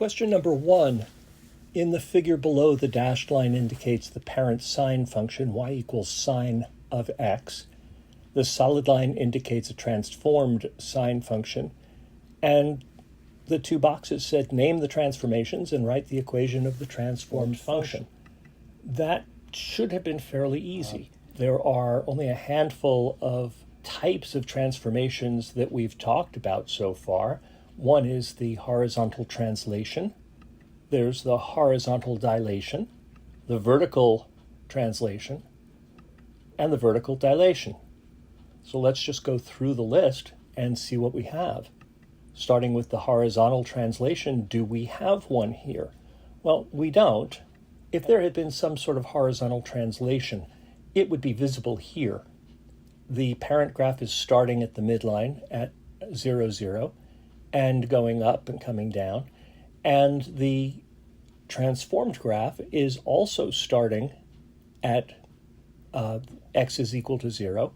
Question number 1. In the figure below, the dashed line indicates the parent sine function, y equals sine of x. The solid line indicates a transformed sine function. And the two boxes said name the transformations and write the equation of the transformed function. That should have been fairly easy. There are only a handful of types of transformations that we've talked about so far. One is the horizontal translation. There's the horizontal dilation, the vertical translation, and the vertical dilation. So let's just go through the list and see what we have. Starting with the horizontal translation, do we have one here? Well, we don't. If there had been some sort of horizontal translation, it would be visible here. The parent graph is starting at the midline at 0, 0, and going up and coming down. And the transformed graph is also starting at x is equal to 0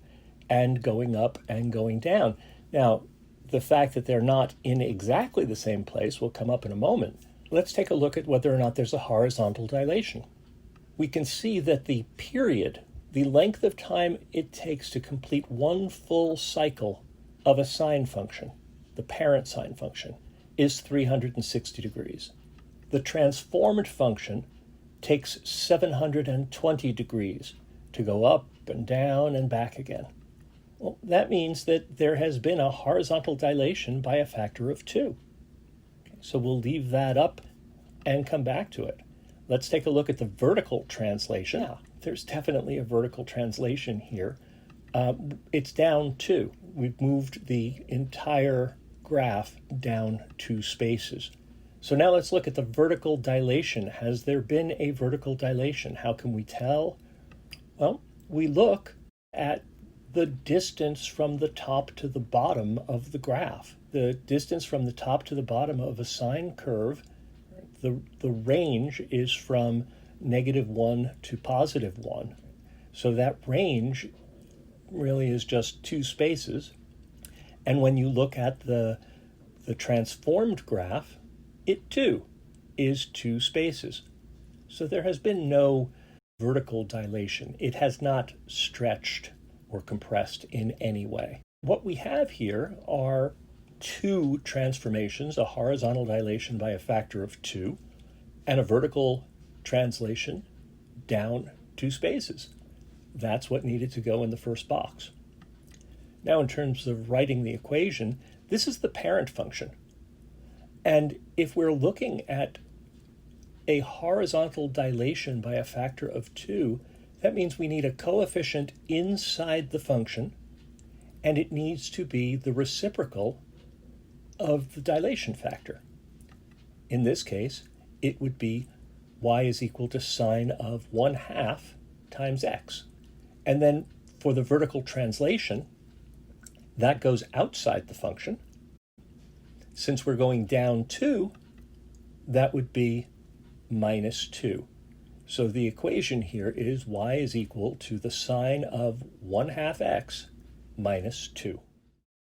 and going up and going down. Now, the fact that they're not in exactly the same place will come up in a moment. Let's take a look at whether or not there's a horizontal dilation. We can see that the period, the length of time it takes to complete one full cycle of a sine function, the parent sine function, is 360 degrees. The transformed function takes 720 degrees to go up and down and back again. Well, that means that there has been a horizontal dilation by a factor of 2. So we'll leave that up and come back to it. Let's take a look at the vertical translation. Yeah, there's definitely a vertical translation here. It's down 2. We've moved the entire graph down 2 spaces. So now let's look at the vertical dilation. Has there been a vertical dilation? How can we tell? Well, we look at the distance from the top to the bottom of the graph. The distance from the top to the bottom of a sine curve, the range is from -1 to +1. So that range really is just 2 spaces. And when you look at the transformed graph, it too is 2 spaces. So there has been no vertical dilation. It has not stretched or compressed in any way. What we have here are 2 transformations, a horizontal dilation by a factor of 2, and a vertical translation down 2 spaces. That's what needed to go in the first box. Now, in terms of writing the equation, this is the parent function. And if we're looking at a horizontal dilation by a factor of 2, that means we need a coefficient inside the function, and it needs to be the reciprocal of the dilation factor. In this case, it would be y is equal to sine of 1/2 times x. And then for the vertical translation, that goes outside the function. Since we're going down 2, that would be -2. So the equation here is y is equal to the sine of 1/2 x minus 2.